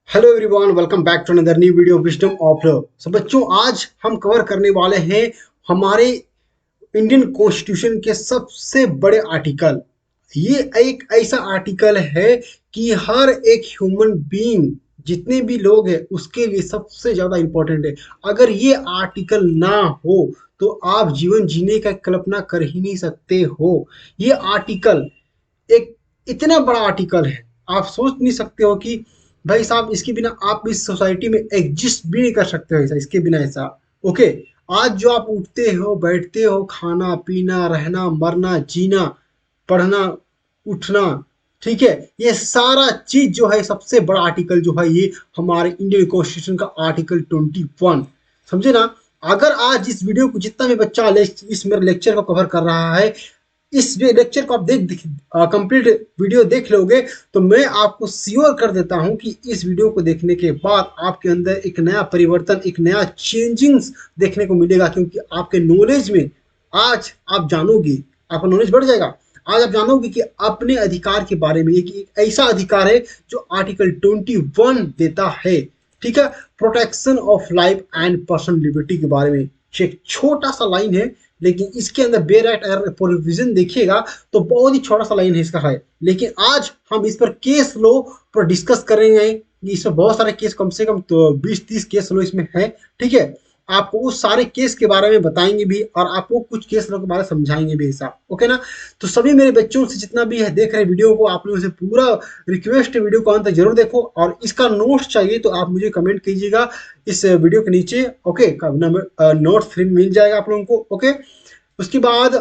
Hello everyone, welcome back to another new video wisdom of love. So बच्चों, आज हम cover करने वाले हैं हमारे इंडियन कॉन्स्टिट्यूशन के सबसे बड़े आर्टिकल। ये एक ऐसा आर्टिकल है कि हर एक ह्यूमन बीइंग, जितने भी लोग हैं, उसके लिए सबसे ज्यादा इंपॉर्टेंट है। अगर ये आर्टिकल ना हो तो आप जीवन जीने का कल्पना कर ही नहीं सकते हो। ये आर्टिकल एक इतना बड़ा आर्टिकल है, आप सोच नहीं सकते हो कि भाई साहब इसके बिना आप इस सोसाइटी में एग्जिस्ट भी नहीं कर सकते हो। ऐसा इसके बिना ऐसा ओके। आज जो आप उठते हो, बैठते हो, खाना पीना, रहना, मरना, जीना, पढ़ना, उठना, ठीक है, ये सारा चीज जो है, सबसे बड़ा आर्टिकल जो है ये हमारे इंडियन कॉन्स्टिट्यूशन का आर्टिकल 21। समझे ना। अगर आज इस वीडियो को जितना भी बच्चा इस मेरे लेक्चर को कवर कर रहा है, इस लेक्चर को आप कंप्लीट वीडियो देख लोगे तो मैं आपको श्योर कर देता हूं कि इस वीडियो को देखने के बाद आपके अंदर एक नया परिवर्तन, एक नया चेंजिंग्स देखने को मिलेगा। क्योंकि आपके नॉलेज में आज आप जानोगे, आपका नॉलेज बढ़ जाएगा। आज आप जानोगे कि अपने अधिकार के बारे में, एक ऐसा अधिकार है जो आर्टिकल 21 देता है। ठीक है, protection of life and personal liberty के बारे में। एक छोटा सा लाइन है, लेकिन इसके अंदर बे राइट अगर प्रोविजन देखिएगा तो बहुत ही छोटा सा लाइन है इसका है। लेकिन आज हम इस पर केस लो पर डिस्कस करेंगे। इसमें बहुत सारे केस, कम से कम तो 20-30 केस लो इसमें है। ठीक है, आपको उस सारे केस के बारे में बताएंगे भी और आपको कुछ केस लो के बारे में समझाएंगे भी ऐसा। ओके ना। तो सभी मेरे बच्चों से जितना भी है देख रहे वीडियो को, आप लोगों से पूरा रिक्वेस्ट है, वीडियो को अंत तक जरूर देखो। और इसका नोट्स चाहिए तो आप मुझे कमेंट कीजिएगा इस वीडियो के नीचे। ओके, नोट्स फ्री मिल जाएगा आप लोगों को। ओके, उसके बाद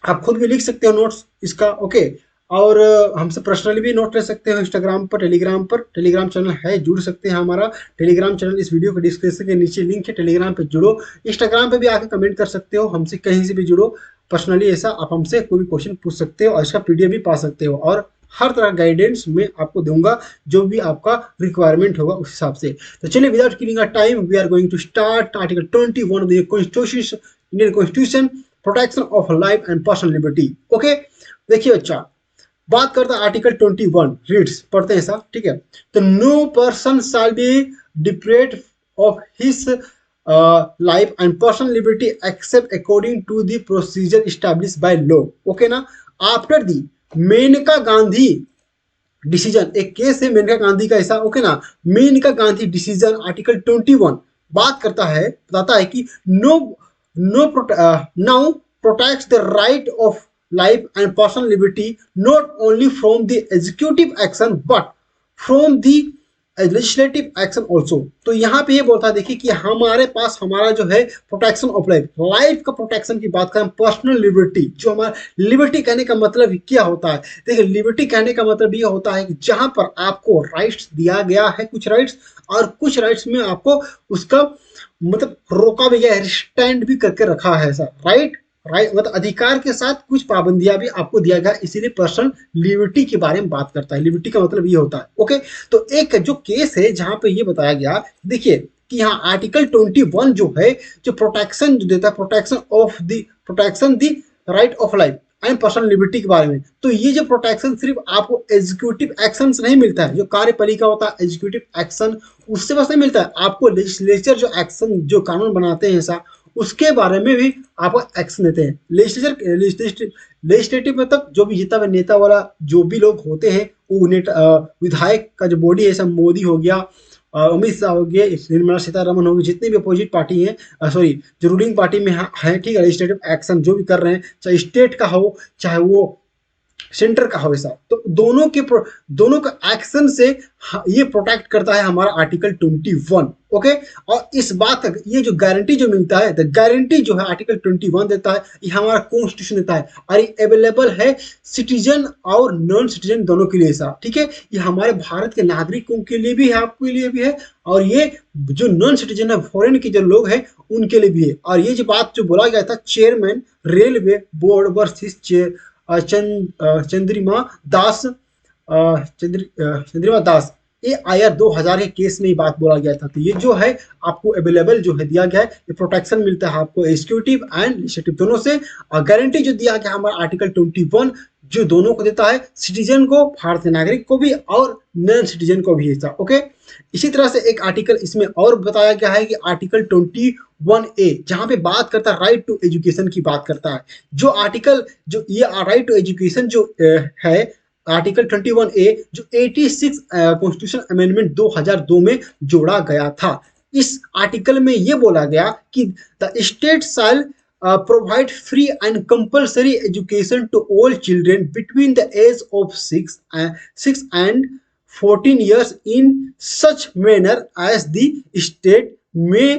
आप खुद भी लिख सकते हो नोट्स इसका। ओके, और हमसे पर्सनली भी नोट ले सकते हो इंस्टाग्राम पर, टेलीग्राम पर। टेलीग्राम चैनल है, जुड़ सकते हैं हमारा टेलीग्राम चैनल। इस वीडियो के डिस्क्रिप्शन के नीचे लिंक है, टेलीग्राम पे जुड़ो। इंस्टाग्राम पे भी आके कमेंट कर सकते हो, हमसे कहीं से भी जुड़ो पर्सनली। ऐसा आप हमसे कोई भी क्वेश्चन पूछ सकते हो और इसका पीडीएफ भी पा सकते हो। और हर तरह गाइडेंस मैं आपको दूंगा, जो भी आपका रिक्वायरमेंट होगा उस हिसाब से। तो चलिए, without killing a time, we are going to start article 21 of the constitution, Indian constitution, protection of life and personal liberty. Okay, देखिए बच्चा, बात करता है आर्टिकल 21 रीड्स, पढ़ते हैं ऐसा। ठीक है, तो no person shall be deprived of his life and personal liberty except according to the procedure established by law. Okay ना। After the Maneka Gandhi decision, एक केस है मेनका गांधी का ऐसा। ओके ना। मेनका गांधी डिसीजन आर्टिकल 21 बात करता है, बताता है कि no now protects the right of life and personal liberty not only from the executive action but from the legislative action also. तो यहाँ पे ये बोलता है, देखिए कि हमारे पास हमारा जो है प्रोटेक्शन ऑफ लाइफ, लाइफ का प्रोटेक्शन की बात करें, पर्सनल लिबर्टी, जो हमारा लिबर्टी कहने का मतलब क्या होता है। देखिए, लिबर्टी कहने का मतलब ये होता है कि जहां पर आपको राइट्स दिया गया है, कुछ राइट्स, और कुछ राइट्स में आपको उसका मतलब रोका भी गया है, स्टैंड भी करके रखा है ऐसा। राइट मतलब अधिकार के साथ कुछ पाबंदियां भी आपको दिया गया, इसीलिए पर्सनल लिबर्टी के बारे में बात करता है। लिबर्टी का मतलब ये होता है। ओके, तो एक जो केस है जहां पे ये बताया गया, देखिए कि यहाँ आर्टिकल 21 जो है, जो प्रोटेक्शन जो देता है, protection the right of life and personal liberty के बारे में। तो ये जो प्रोटेक्शन सिर्फ आपको एग्जीक्यूटिव एक्शन से नहीं मिलता है, जो कार्यपालिका होता है एग्जीक्यूटिव एक्शन, उससे बस नहीं मिलता है। आपको लेजिस्लेचर जो एक्शन, जो कानून बनाते हैं ऐसा, उसके बारे में भी आपको एक्शन देते हैं। लेजिस्लेटिव मतलब जो भी जितना भी नेता वाला जो भी लोग होते हैं, वो विधायक का जो बॉडी है, ऐसा मोदी हो गया, अमित शाह हो गया, निर्मला सीतारमन हो गई, जितनी भी अपोजिट पार्टी है, सॉरी जो रूलिंग पार्टी में है, ठीक है, लेजिस्लेटिव एक्शन जो भी कर रहे हैं, चाहे स्टेट का हो चाहे वो सेंटर का हमेशा, तो दोनों का एक्शन से ये प्रोटेक्ट करता है हमारा आर्टिकल 21। ओके, और इस बात का ये जो गारंटी जो मिलता है, द गारंटी जो है आर्टिकल 21 देता है, ये हमारा कॉन्स्टिट्यूशन देता है, और ये अवेलेबल है सिटीजन और नॉन सिटीजन दोनों के लिए ऐसा। ठीक है, ये हमारे भारत के नागरिकों के लिए भी है, आपके लिए भी है, और ये जो नॉन सिटीजन है, फॉरेन के जो लोग हैं, उनके लिए भी है। और ये जो बात जो बोला गया था, chairman railway board versus Chandrima Das, Chandrima Das, ये आयर 2000 के केस में ही बात बोला गया था। तो ये जो है आपको अवेलेबल जो है दिया गया है, ये प्रोटेक्शन मिलता है आपको एग्जीक्यूटिव एंड लेजिस्लेटिव दोनों से। और गारंटी जो दिया गया हमारा आर्टिकल 21 जो दोनों को देता है, सिटीजन को, भारतीय नागरिक को भी और नॉन सिटीजन को भी ऐसा। ओके, इसी तरह से एक आर्टिकल इसमें और बताया गया है कि आर्टिकल 21A जहां पे बात करता है राइट टू एजुकेशन की बात करता है। जो आर्टिकल जो ये राइट टू एजुकेशन जो है आर्टिकल 21A जो 86 कॉन्स्टिट्यूशन अमेंडमेंट 2002 में जोड़ा गया था। इस आर्टिकल में ये बोला गया कि the state shall provide free and compulsory education to all children between the age of 6 and 14 years in such manner as the state may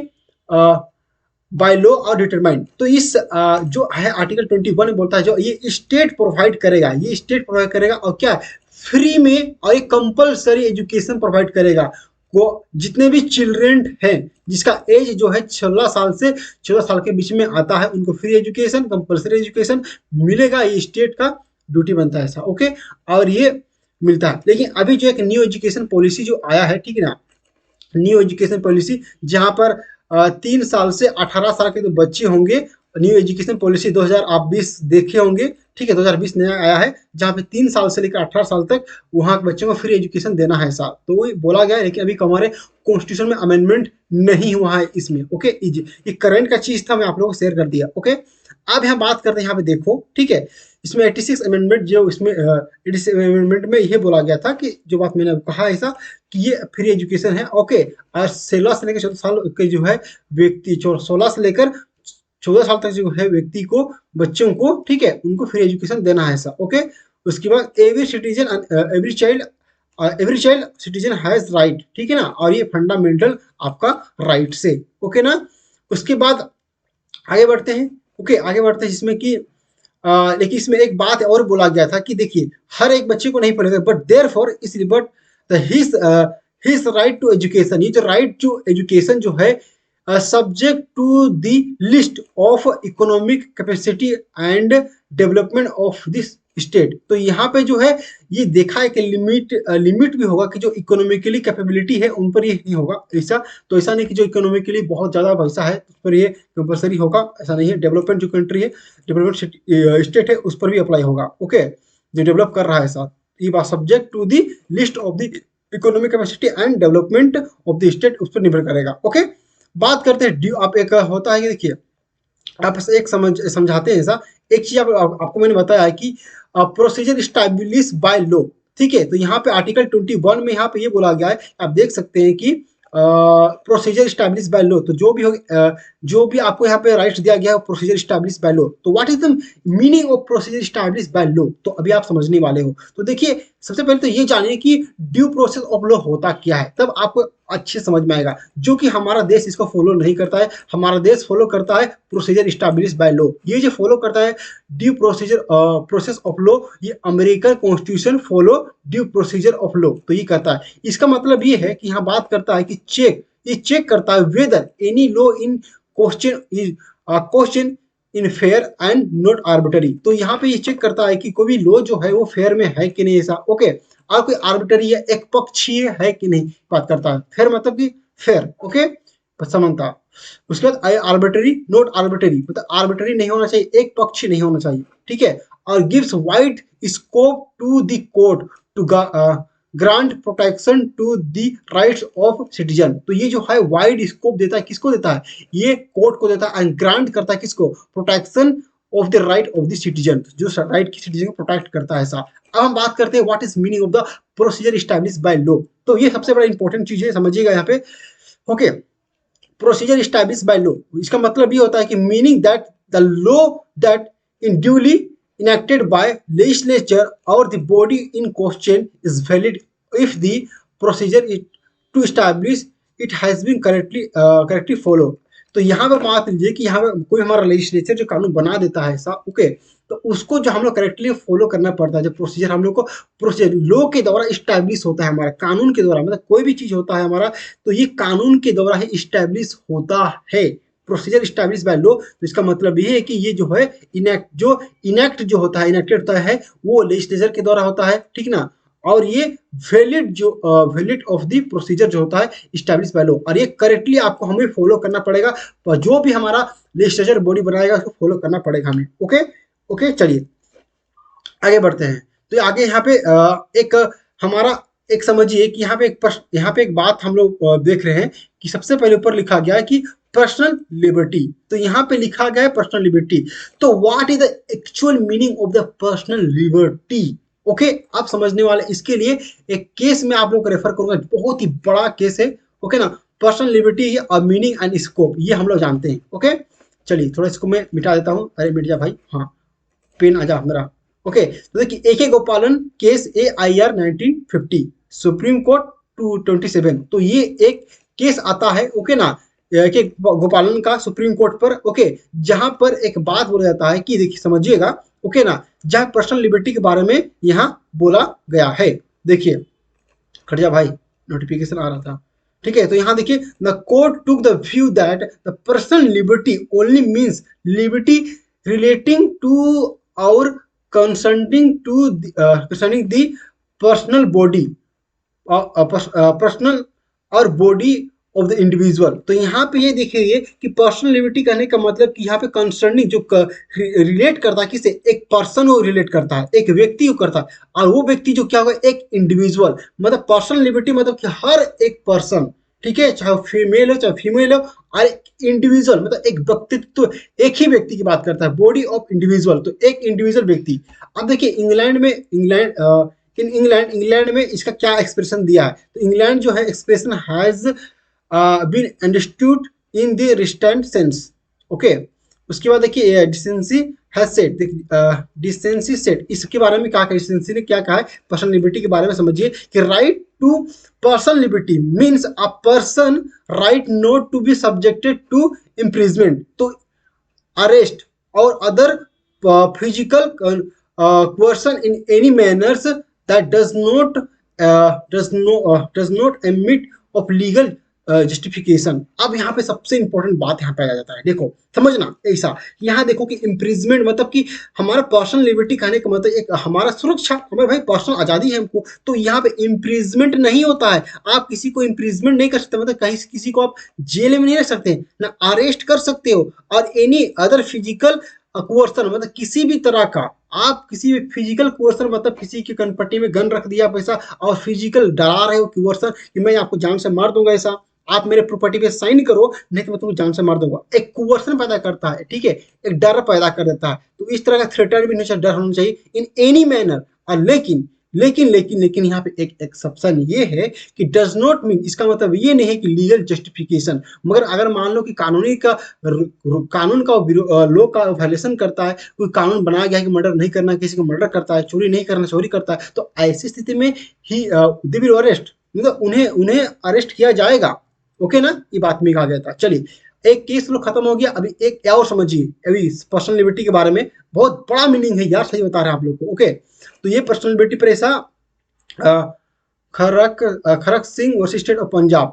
by law और डिटरमाइंड। तो इस जो है आर्टिकल 21 में बोलता है जो ये स्टेट प्रोवाइड करेगा, ये स्टेट प्रोवाइड करेगा और क्या फ्री में और एक कंपलसरी एजुकेशन प्रोवाइड करेगा वो जितने भी चिल्ड्रेन हैं जिसका एज जो है 16 साल से 14 साल के बीच में आता है उनको फ्री एजुकेशन, कंपलसरी एजुकेशन मिलेगा। ये स्टेट का ड्यूटी बनता है ऐसा। ओके, और ये मिलता है। लेकिन अभी जो एक न्यू एजुकेशन पॉलिसी जो आया है, ठीक है ना, न्यू एजुकेशन पॉलिसी जहां पर 3 साल से 18 साल के जो बच्चे होंगे, न्यू एजुकेशन पॉलिसी 2020 देखे होंगे, ठीक है, 2020 नया आया है जहाँ पे 3 साल से लेकर 18 साल तक वहाँ के बच्चों को फ्री एजुकेशन देना है ऐसा। तो वो बोला गया है, लेकिन अभी हमारे कॉन्स्टिट्यूशन में अमेंडमेंट नहीं हुआ है इसमें। ओके, ये करंट का चीज था, मैं आप लोगों को शेयर कर दिया। ओके, अब यहाँ बात करते हैं, यहाँ पे देखो, ठीक है, इसमें 86 अमेंडमेंट जो इसमें 86 अमेंडमेंट में ये बोला गया था कि जो बात मैंने कहा ऐसा कि ये फ्री एजुकेशन है। ओके, और 16 से लेकर 14 साल के जो है व्यक्ति, 16 से लेकर 14 साल तक जो है व्यक्ति को, बच्चों को, ठीक है, उनको फ्री एजुकेशन देना है ऐसा। ओके, उसके बाद every child citizen has right, ठीक है ना, और ये फंडामेंटल आपका राइट से। ओके ना, उसके बाद आगे बढ़ते हैं। ओके, आगे बढ़ते हैं जिसमें कि लेकिन इसमें एक बात और बोला गया था कि देखिए हर एक बच्चे को नहीं पढ़ेगा, बट देयरफॉर इसलिए but his right to education, ये जो राइट टू एजुकेशन जो है subject to the list of economic capacity and development of this state. तो यहाँ पे जो है ये देखा है कि लिमिट भी होगा कि जो इकोनॉमिकली कैपेबिलिटी है उन पर ये नहीं होगा ऐसा। तो ऐसा नहीं कि जो इकोनॉमिकली बहुत ज़्यादा पैसा है उस पर ये कंपलसरी होगा, ऐसा नहीं है। डेवलपमेंट जो कंट्री है, डेवलपमेंट स्टेट है, उस पर भी अप्लाई होगा। ओके, जो डेवलप कर रहा है ऐसा, ये बात subject to the list of the economic capacity and development of the state उस पर निर्भर करेगा। ओके, बात करते हैं ड्यू। आप एक होता है कि देखिए आप एक समझाते हैं ऐसा। एक चीज आपको मैंने बताया है कि प्रोसीजर स्टैब्लिश बाय लॉ, ठीक है। तो यहाँ पे आर्टिकल 21 में यहाँ पे ये बोला गया है, आप देख सकते हैं कि प्रोसीजर स्टैब्लिश बाय लॉ। तो जो भी आपको यहाँ पे राइट्स दिया गया है प्रोसीजर स्टैब्लिश बाय लॉ। तो what is the meaning of procedure establish by law, तो अभी आप समझने वाले हो। तो देखिए सबसे पहले तो ये जानिए कि ड्यू प्रोसेस ऑफ लॉ होता क्या है, तब आपको अच्छे समझ में आएगा। जो कि हमारा देश इसको फॉलो नहीं करता है, हमारा देश फॉलो करता है प्रोसीजर स्टैब्लिश बाय लॉ। ये जो फॉलो करता है ड्यू प्रोसेस ऑफ लॉ, ये American constitution follow due procedure of law. तो ये कहता है, इसका मतलब ये है कि यहाँ बात करता है कि चेक करता है whether any law in question in fair and not arbitrary. तो यहाँ पे ये चेक करता है कि कोई भी लॉ जो है वो फेयर में है कि नहीं ऐसा। ओके, और कोई आर्बिटरी या एक पक्षीय है कि नहीं बात करता है। फेयर मतलब कि फेयर, ओके, समानता। उसके बाद आर्बिटरी नॉट आर्बिटरी, मतलब आर्बिटरी नहीं होना चाहिए, एक पक्षी नहीं होना चाहिए, ठीक है। और gives wide scope to the court to grant protection to the rights of citizen. तो ये जो है वाइड स्कोप देता है, किसको देता है, ये कोर्ट को देता है। एंड ग्रांट करता है किसको, protection of the right of the citizen, जो राइट की सिटीजन को प्रोटेक्ट करता है ऐसा। अब हम बात करते हैं what is meaning of the procedure establish by law. तो ये सबसे बड़ा इंपॉर्टेंट चीज है, समझिएगा यहाँ पे। Okay, procedure establish by law, इसका मतलब ये होता है कि meaning that the law that in duly enacted by legislature or the body in question is valid if the procedure to establish it has been correctly followed। तो यहाँ पर मान लीजिए कि यहाँ पर कोई हमारा लेजिस्लेचर जो कानून बना देता है ऐसा, ओके, तो उसको जो हम लोग करेक्टली फॉलो करना पड़ता है। जब प्रोसीजर हम लोग को प्रोसीजर लॉ के द्वारा इस्टेब्लिश होता है, हमारा कानून के द्वारा, मतलब कोई भी चीज होता है हमारा, तो ये कानून के द्वारा ही इस्टेब्लिश होता है। प्रोसीजर स्टैब्लिश बाय लॉ, तो इसका मतलब ये है कि ये जो है इनेक्टेड होता है वो लेजिस्लेचर के द्वारा होता है, ठीक ना। और ये वैलिड ऑफ द प्रोसीजर जो होता है स्टैब्लिश बाय लॉ, और ये करेक्टली आपको हमें फॉलो करना पड़ेगा। जो भी हमारा लेजिस्लेचर बॉडी बनाएगा उसको फॉलो करना पड़ेगा हमें। ओके, चलिए आगे बढ़ते हैं। तो आगे यहाँ पे एक हमारा एक समझिए कि यहाँ पे एक यहाँ पे एक बात हम लोग देख रहे हैं कि सबसे पहले ऊपर लिखा गया है कि पर्सनल लिबर्टी। तो यहाँ पे लिखा गया है पर्सनल लिबर्टी। तो what is the actual meaning of the personal liberty? Okay, आप समझने वाले इसके लिए एक केस में आप लोग को रेफर करूंगा, बहुत ही बड़ा केस है। ओके ना, personal liberty meaning and scope ये हम लोग जानते हैं। ओके, चलिए थोड़ा इसको मैं मिटा देता हूँ। अरे मिट जा भाई, हाँ पेन आजा मेरा। ओके, तो देखिए ए के गोपालन केस AIR 1950 सुप्रीम कोर्ट 227। तो ये एक केस आता है, ओके ना, ए के गोपालन का सुप्रीम कोर्ट पर। ओके, जहां पर एक बात बोला जाता है कि देखिए समझिएगा, ओके ना, जहां पर्सनल लिबर्टी के बारे में यहाँ बोला गया है। देखिए खट जा भाई, नोटिफिकेशन आ रहा था। ठीक है, तो यहाँ देखिए the court took the view that the personal liberty only means liberty relating to or concerning the personal body personal और बॉडी ऑफ द इंडिविजुअल। तो यहाँ पे ये देखिए कि पर्सनल लिबर्टी कहने का मतलब कि यहाँ पे कंसर्निंग जो रिलेट करता है किसे, एक पर्सन को रिलेट करता है, एक व्यक्ति को करता है, और वो व्यक्ति जो क्या होगा एक इंडिविजुअल। मतलब पर्सनल लिबर्टी मतलब कि हर एक पर्सन, ठीक है, चाहे फीमेल हो चाहे फीमेल हो, और इंडिविजुअल मतलब एक व्यक्तित्व, एक ही व्यक्ति की बात करता है, बॉडी ऑफ इंडिविजुअल, तो एक इंडिविजुअल व्यक्ति। अब देखिए इंग्लैंड में इसका क्या एक्सप्रेशन दिया है। तो इंग्लैंड जो है expression has been understood in the restricted sense. Okay, उसके बाद देखिए decency has said, decency said इसके बारे में कहा, डिसेंसी ने क्या कहा है पर्सनल लिबर्टी के बारे में समझिए कि right to personal liberty means a person right not to be subjected to imprisonment, तो अरेस्ट और other physical coercion in any manners that does not admit of legal justification. अब यहाँ पे सबसे इंपॉर्टेंट बात यहाँ पे आ जाता है, देखो समझना ऐसा, यहाँ देखो कि इम्प्रिजमेंट मतलब कि हमारा पर्सनल लिबर्टी कहने का मतलब एक हमारा सुरक्षा, हमारे भाई पर्सनल आजादी है हमको। तो यहाँ पे इम्प्रिजमेंट नहीं होता है, आप किसी को इम्प्रिजमेंट नहीं कर सकते, मतलब कहीं किसी को आप जेल में नहीं रख सकते, ना अरेस्ट कर सकते हो, और एनी अदर फिजिकल कोर्सन मतलब किसी भी तरह का, आप किसी भी फिजिकल कोर्सन मतलब किसी की कनपट्टी में गन रख दिया पैसा और फिजिकल डरा रहे हो कोर्सन कि मैं आपको जान से मार दूंगा, ऐसा आप मेरे प्रॉपर्टी पे साइन करो नहीं तो मैं तुमको जान से मार दूंगा, एक कोर्सन पैदा करता है, ठीक है, एक डर पैदा कर देता है। तो इस तरह का थ्रेटन भी नहीं चाहिए, डर होना चाहिए इन एनी मैनर। और लेकिन लेकिन लेकिन लेकिन यहाँ पे एक एक्सेप्शन ये है कि डज नॉट मीन, इसका मतलब ये नहीं है कि लीगल जस्टिफिकेशन। मगर अगर मान लो कि कानून का लॉ का वायलेशन करता है, कोई कानून बनाया गया है कि मर्डर नहीं करना, किसी को मर्डर करता है, चोरी नहीं करना चोरी करता है, तो ऐसी स्थिति में ही दे विल अरेस्ट, मतलब उन्हें उन्हें अरेस्ट किया जाएगा। ओके ना, ये बात में कहा गया था। चलिए एक केस लोग खत्म हो गया, अभी एक और समझिए, अभी पर्सनल लिबर्टी के बारे में बहुत बड़ा मीनिंग है यार, सही बता रहे हैं आप लोग को। ओके, तो ये पर्सनल लिबर्टी पर ऐसा Kharak Singh versus state of Punjab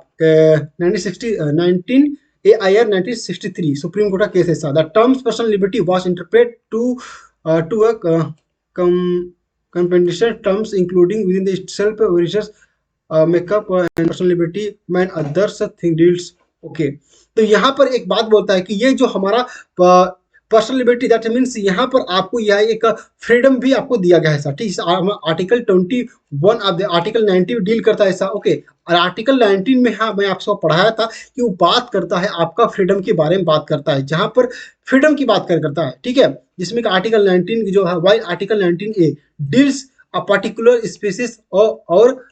19 AIR 1963 Supreme court का केस ऐसा, the terms personal liberty was interpret to a compensation terms including with in the self research makeup and personal liberty man others thing deals. Okay, तो यहाँ पर एक बात बोलता है कि ये जो हमारा पर्सनल लिबर्टी दैट मीन्स यहाँ पर आपको यह एक फ्रीडम भी आपको दिया गया है सर, ठीक है, article 21 of the article 90 deal करता है ऐसा। ओके, और आर्टिकल 19 में हाँ मैं आपको पढ़ाया था कि वो बात करता है आपका फ्रीडम के बारे में बात करता है, जहां पर फ्रीडम की बात करता है, ठीक है, जिसमें आर्टिकल 19 जो है while article 19A deals a particular species और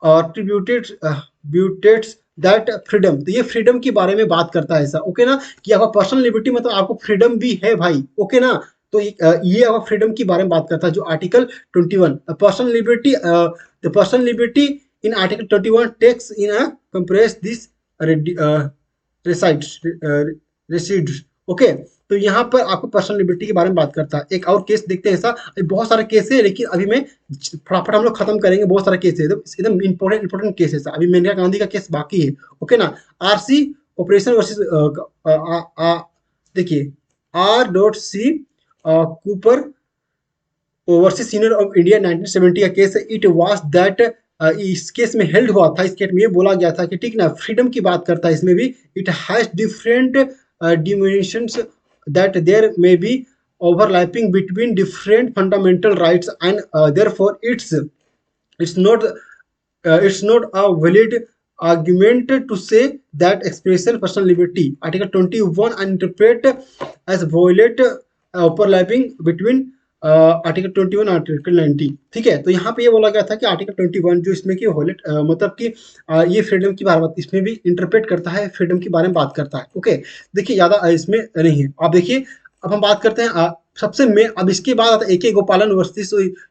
ट्रिब्यूटेट्स दैट फ्रीडम, तो ये फ्रीडम के बारे में बात करता है ऐसा। ओके ना, कि आपका पर्सनल लिबर्टी मतलब आपको फ्रीडम भी है भाई। ओके ना, तो ये आपका फ्रीडम के बारे में बात करता है जो article 21 personal liberty, the personal liberty in article 21 takes in a compress this resides. Okay, तो यहाँ पर आपको पर्सनल लिबर्टी के बारे में बात करता है। एक और केस देखते हैं ऐसा, बहुत सारे केस है लेकिन अभी मैं फटाफट हम लोग खत्म करेंगे, बहुत सारे केस है एकदम इंपॉर्टेंट केस है, अभी मेनका गांधी का केस बाकी है। ओके ना, RC ऑपरेशन वर्सेस देखिए R.C Cooper versus senior of India 1970 का केस है। इट वाज दैट इस केस में हेल्ड हुआ था, इस केस में ये बोला गया था कि ठीक ना, फ्रीडम की बात करता है इसमें भी, it has different dimensions that there may be overlapping between different fundamental rights, and therefore it's not a valid argument to say that expression personal liberty article 21 and interpret as violate overlapping between article 21 article 19। ठीक है, तो यहाँ पे ये बोला गया था कि आर्टिकल 21 जो इसमें कि वॉलेट मतलब कि ये फ्रीडम की बात इसमें भी इंटरप्रेट करता है, फ्रीडम के बारे में बात करता है। ओके, देखिए ज़्यादा इसमें नहीं है। आप देखिए, अब हम बात करते हैं सबसे मेन। अब इसके बाद आता है ए के गोपालन वर्सेस,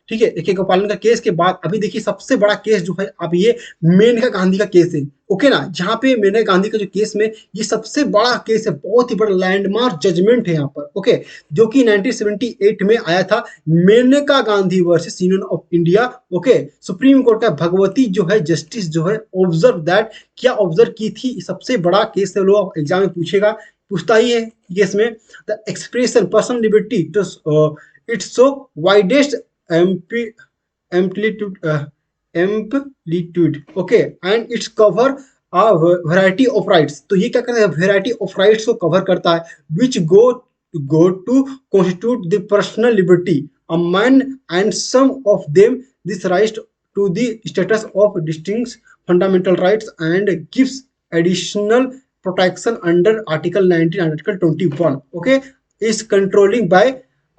ठीक है, ए के गोपालन का केस के बाद अभी देखिए सबसे बड़ा केस जो है अब ये मेनका गांधी का केस है। ओके ना, जहाँ पे मेनका गांधी का जो केस में ये सबसे बड़ा केस है, बहुत ही बड़ा लैंडमार्क जजमेंट है यहाँ पर। ओके, जो कि 1978 में आया था, Maneka Gandhi versus union of India. Okay, supreme court का भगवती जो है जस्टिस जो है ऑब्जर्व दैट, क्या ऑब्जर्व की थी, सबसे बड़ा केस है, लोग एग्जाम में पूछता ही है केस में। The expression personal liberty to it's so widest amplitude, okay, and it's cover a variety of rights। तो ये क्या करता है, वेराइटी ऑफ राइट्स को कवर करता है, which go to constitute the personal liberty a man, and some of them this rise to the status of distinct fundamental rights and gives additional protection under article 19 and article 21, okay, is controlling by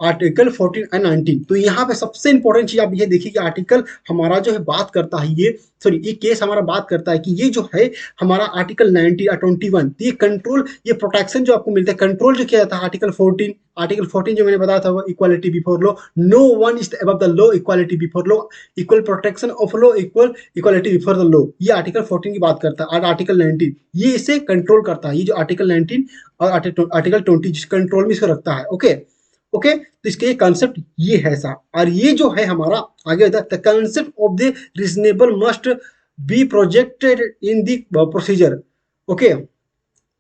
article 14 and 19। तो यहाँ पे सबसे important चीज आप ये देखिए कि article हमारा जो है बात करता है, ये केस हमारा बात करता है कि ये जो है हमारा आर्टिकल 19 और 21, ये कंट्रोल, ये प्रोटेक्शन जो आपको मिलता है, कंट्रोल जो किया जाता है आर्टिकल 14 जो मैंने बताया था वो equality before law, no one is above the law, equality before law, equal protection of law, equal equality before the law, ये आर्टिकल 14 की बात करता है। और आर्टिकल 19 ये इसे कंट्रोल करता है, ये जो आर्टिकल 19 और आर्टिकल 20 जिस कंट्रोल में इसको रखता है। ओके, तो इसके कॉन्सेप्ट ये है सा। और ये जो है हमारा आगे होता है the concept of the reasonable must be projected in the procedure. Okay,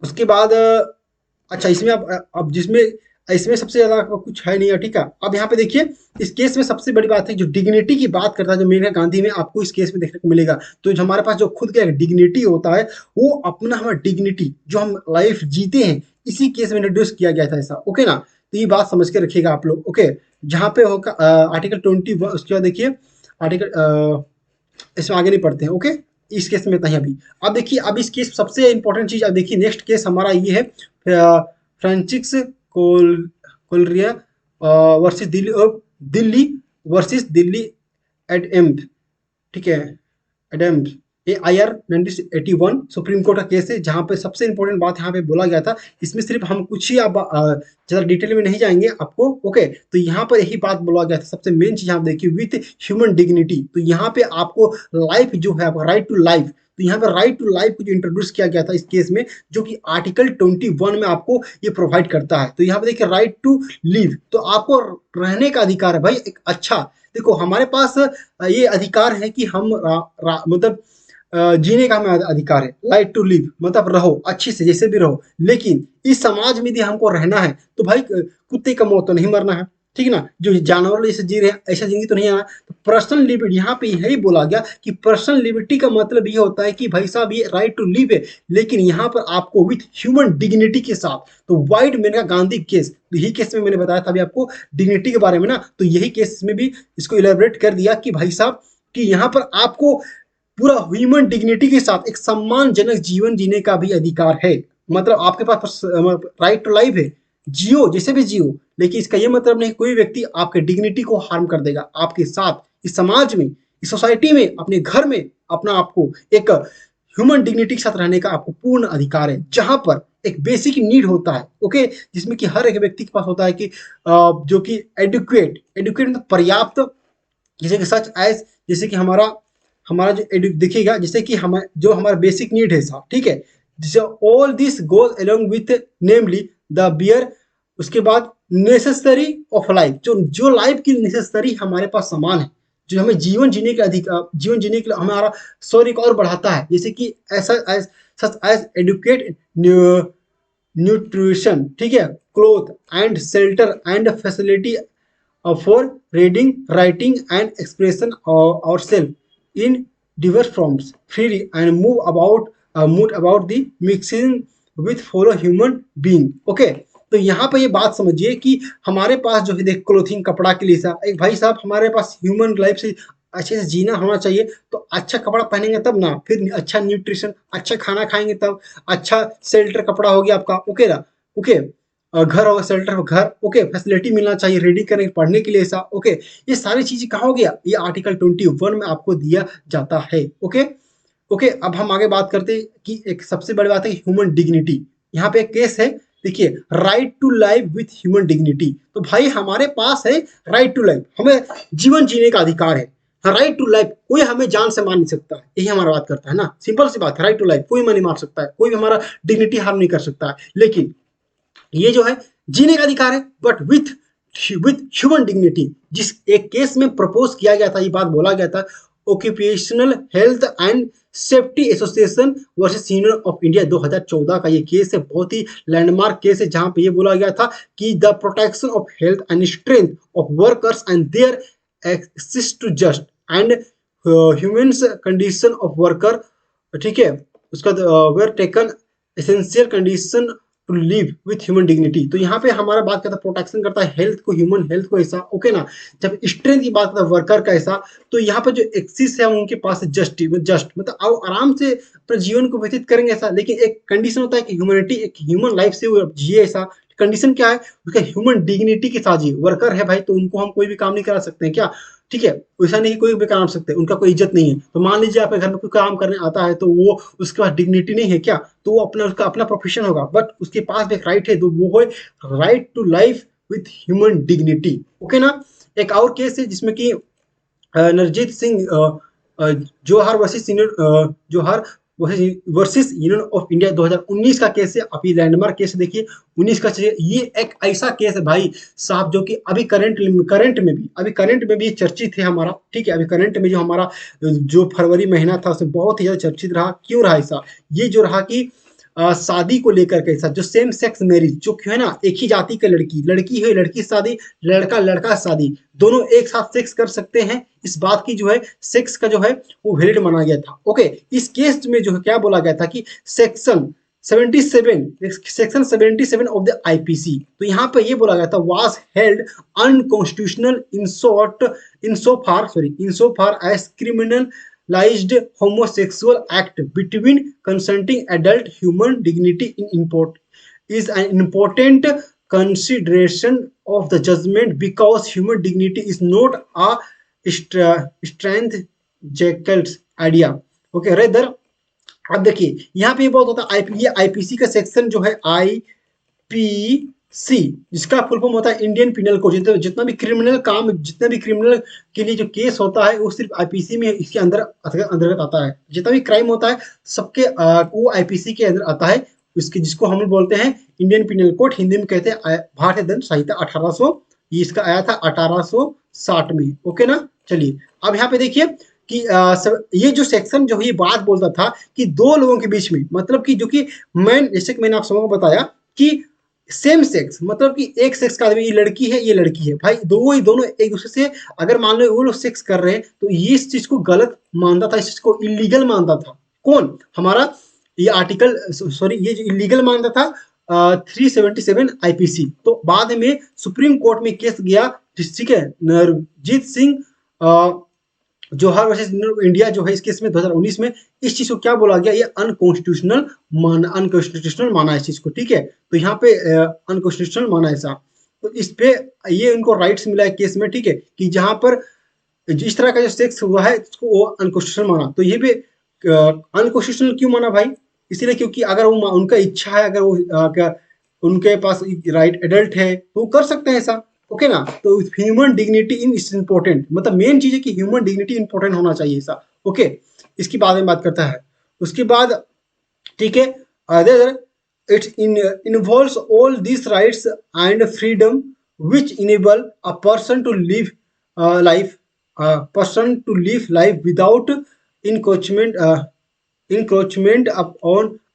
उसके बाद अच्छा, इसमें अब जिसमें इसमें सबसे ज्यादा कुछ है नहीं है, ठीक है। अब यहाँ पे देखिए इस केस में सबसे बड़ी बात है जो डिग्निटी की बात करता है, जो मेनका गांधी में आपको इस केस में देखने को मिलेगा। तो जो हमारे पास जो खुद का डिग्निटी होता है, वो अपना हमारा डिग्निटी जो हम लाइफ जीते हैं, इसी केस में इंट्रोड्यूस किया गया था ऐसा। ओके ना, तो ये बात समझ के रखिएगा आप लोग। ओके, जहाँ पे होगा आर्टिकल 21, उसके बाद देखिए आर्टिकल, इसमें आगे नहीं पढ़ते हैं। ओके, इस केस में इतना ही अभी। अब देखिए, अब इस केस सबसे इंपॉर्टेंट चीज, अब देखिए नेक्स्ट केस हमारा ये है Francis Coralie versus Delhi versus Delhi Adams, ठीक है, एडम्स, AIR 1981 सुप्रीम कोर्ट का केस है, जहाँ पे सबसे इंपॉर्टेंट बात यहाँ पे बोला गया था। इसमें सिर्फ हम कुछ ही ज़्यादा डिटेल में नहीं जाएंगे आपको। ओके, तो यहाँ पर यही बात बोला गया था, सबसे मेन चीज यहाँ देखिए, विथ ह्यूमन डिग्निटी। तो यहाँ पे आपको लाइफ जो है, आपका राइट टू लाइफ, तो यहाँ पे राइट टू लाइफ को जो इंट्रोड्यूस किया गया था इस केस में, जो कि आर्टिकल 21 में आपको ये प्रोवाइड करता है। तो यहाँ पे देखिए राइट टू लिव, तो आपको रहने का अधिकार है भाई। एक अच्छा देखो, हमारे पास ये अधिकार है कि हम मतलब जीने का हमें अधिकार है, राइट टू लिव, मतलब रहो अच्छी से, जैसे भी रहो। लेकिन इस समाज में यदि हमको रहना है तो भाई कुत्ते का मौत तो नहीं मरना है, ठीक है ना, जो जानवर जैसे जी रहे हैं ऐसा जिंदगी तो नहीं आना। तो पर्सनल लिबर्टी, यहाँ पे यही बोला गया कि पर्सनल लिबर्टी का मतलब ये होता है कि भाई साहब ये राइट टू लिव है, लेकिन यहाँ पर आपको विथ ह्यूमन डिग्निटी के साथ। तो वाइट मेनका गांधी केस, यही केस में मैंने बताया था अभी आपको डिग्निटी के बारे में ना, तो यही केस में भी इसको इलेबोरेट कर दिया कि भाई साहब कि यहाँ पर आपको पूरा ह्यूमन डिग्निटी के साथ एक सम्मानजनक जीवन जीने का भी अधिकार है। मतलब आपके पास राइट टू लाइफ है, जियो जैसे भी जियो, लेकिन इसका ये मतलब नहीं कोई व्यक्ति आपके डिग्निटी को हार्म कर देगा। आपके साथ इस समाज में, इस सोसाइटी में, अपने घर में अपना आपको एक ह्यूमन डिग्निटी के साथ रहने का आपको पूर्ण अधिकार है, जहां पर एक बेसिक नीड होता है। ओके, जिसमें कि हर एक व्यक्ति के पास होता है कि जो कि एडुकेट मतलब पर्याप्त, जैसे कि सच एज, जैसे कि हमारा जो दिखेगा, जैसे कि हम जो हमारा बेसिक नीड है साहब, ठीक है, जैसे all this goes along with namely the bare, उसके बाद नेसेसरी ऑफ लाइफ, जो लाइफ की नेसेसरी हमारे पास सामान है, जो हमें जीवन जीने के अधिकार, जीवन जीने के लिए हमारा शौर्य को और बढ़ाता है, जैसे कि ऐसा as such as educate, nutrition, ठीक है, cloth and shelter and facility for reading, writing and expression और self in diverse forms, free and move about the mixing with fellow human being. Okay, तो यहाँ पे ये बात समझिए कि हमारे पास जो है देख क्लोथिंग कपड़ा के लिए सा एक भाई साहब हमारे पास ह्यूमन लाइफ से अच्छे से जीना होना चाहिए, तो अच्छा कपड़ा पहनेंगे तब ना, फिर अच्छा न्यूट्रिशन अच्छा खाना खाएंगे तब, अच्छा शेल्टर कपड़ा हो गया आपका, ओके ना, ओके, घर होगा शेल्टर हो घर, ओके, फैसिलिटी मिलना चाहिए रीडिंग करने पढ़ने के लिए ऐसा, ओके, ये सारी चीजें कहाँ हो गया, ये आर्टिकल 21 में आपको दिया जाता है, ओके। ओके, अब हम आगे बात करते हैं कि एक सबसे बड़ी बात है ह्यूमन डिग्निटी। यहाँ पे एक केस है, देखिए, right to life with human dignity. तो भाई हमारे पास है राइट टू लाइफ, हमें जीवन जीने का अधिकार है, राइट टू लाइफ, कोई हमें जान से मार नहीं सकता है, यही हमारा बात करता है ना, सिंपल सी बात है, राइट टू लाइफ कोई नहीं मार सकता है, कोई भी हमारा डिग्निटी हार्म नहीं कर सकता है, लेकिन ये जो है जीने का अधिकार है, but with with human dignity. जिस एक केस में प्रपोज किया गया था, ये बात बोला गया था, occupational health and safety association versus union of India 2014 का ये केस है, बहुत ही लैंडमार्क केस है, जहां पे ये बोला गया था कि the protection of health and strength of workers and their access to just and human condition of worker, ठीक है, उसका were taken essential condition to live with human dignity. तो यहाँ पे हमारा बात करता है प्रोटेक्शन करता है हेल्थ को, ह्यूमन हेल्थ को ऐसा, ओके ना। जब स्ट्रेंथ की बात करता है वर्कर का ऐसा, तो यहाँ पे जो एक्सिस है उनके पास जस्ट मतलब आप आराम से अपने जीवन को व्यतीत करेंगे ऐसा, लेकिन एक कंडीशन होता है कि ह्यूमैनिटी एक ह्यूमन लाइफ से वो जिए ऐसा। कंडीशन क्या है उसका, ह्यूमन डिग्निटी के साथ जिए। वर्कर है भाई, तो उनको हम कोई भी काम नहीं करा सकते हैं क्या, ठीक है, वैसा नहीं कोई भी काम कर सकते, उनका कोई इज्जत नहीं है। तो मान लीजिए आपके घर में कोई काम करने आता है, तो वो उसके पास डिग्निटी नहीं है क्या, तो वो अपना उसका अपना प्रोफेशन होगा, बट उसके पास भी एक राइट है, तो वो है right to life with human dignity, okay ना। एक और केस है जिसमें कि Narjit Singh Johar versus Johar versus union of India 2019 का केस है। अभी लैंडमार्क केस देखिए 19 का चाहिए, ये एक ऐसा केस है भाई साहब जो कि अभी करंट में भी चर्चित है हमारा, ठीक है, अभी करंट में जो हमारा जो फरवरी महीना था उसमें बहुत ही ज्यादा चर्चित रहा। क्यों रहा ऐसा, ये जो रहा कि शादी को लेकर के साथ जो सेम सेक्स मैरिज जो है ना, एक ही जाति के लड़की है लड़की शादी, लड़का शादी, दोनों एक साथ सेक्स कर सकते हैं, इस बात की जो है सेक्स का जो है वो वैलिड माना गया था, ओके। इस केस में जो है क्या बोला गया था कि सेक्शन 77 ऑफ द आईपीसी, तो यहाँ पे ये बोला गया था was held unconstitutional in so far as criminalized homosexual act between consenting adult. Human dignity is an important consideration of the judgment because human dignity is not a strength Jekyll's idea. Okay, rather अब देखिए यहाँ पे बहुत होता है ये IPC का section जो है आईपीसी, जिसका फुल फॉर्म होता है इंडियन पिनल कोड। जितना भी क्रिमिनल काम, जितने भी क्रिमिनल के लिए जो केस होता है वो सिर्फ आईपीसी में इसके अंतर्गत आता है। जितना भी क्राइम होता है सबके वो आईपीसी के अंदर आता है, इसके जिसको हम बोलते हैं इंडियन पिनल कोड, हिंदी में कहते हैं भारतीय दंड संहिता 1800, ये इसका आया था 1860 में, ओके ना। चलिए अब यहाँ पे देखिए कि ये जो सेक्शन जो ये बात बोलता था कि दो लोगों के बीच में, मतलब कि जो कि जैसे कि मैंने आप सबको बताया कि सेम सेक्स, मतलब कि एक सेक्स का आदमी, ये लड़की है ये लड़की है भाई, दोनों एक दूसरे से अगर मान लो वो लोग सेक्स कर रहे हैं, तो ये इस चीज को गलत मानता था, इस चीज को इलीगल मानता था। कौन, हमारा ये आर्टिकल ये जो इलीगल मानता था 377 आईपीसी। तो बाद में सुप्रीम कोर्ट में केस गया, ठीक है, नरजीत सिंह जोहर वर्सेस इंडिया जो है इस केस में 2019 में, इस चीज को क्या बोला गया, ये अनकॉन्स्टिट्यूशनल माना इस चीज को, ठीक है। तो यहाँ पे अनकॉन्स्टिट्यूशनल माना ऐसा, तो इस पे ये उनको राइट्स मिला है केस में, ठीक है, कि जहां पर जिस तरह का जो सेक्स हुआ है उसको वो अनकॉन्स्टिट्यूशनल माना। तो ये भी अनकॉन्स्टिट्यूशनल क्यों माना भाई, इसीलिए क्योंकि अगर वो उनका इच्छा है, अगर वो क्या उनके पास राइट एडल्ट है तो वो कर सकते हैं ऐसा, ओके ना। तो human dignity in is important, मतलब मेन चीज है कि ह्यूमन डिग्निटी इंपॉर्टेंट होना चाहिए ऐसा, ओके। इसकी बाद में बात करता है, उसके बाद ठीक है, other it involves all this rights and freedom which enable a person to live life without encroachment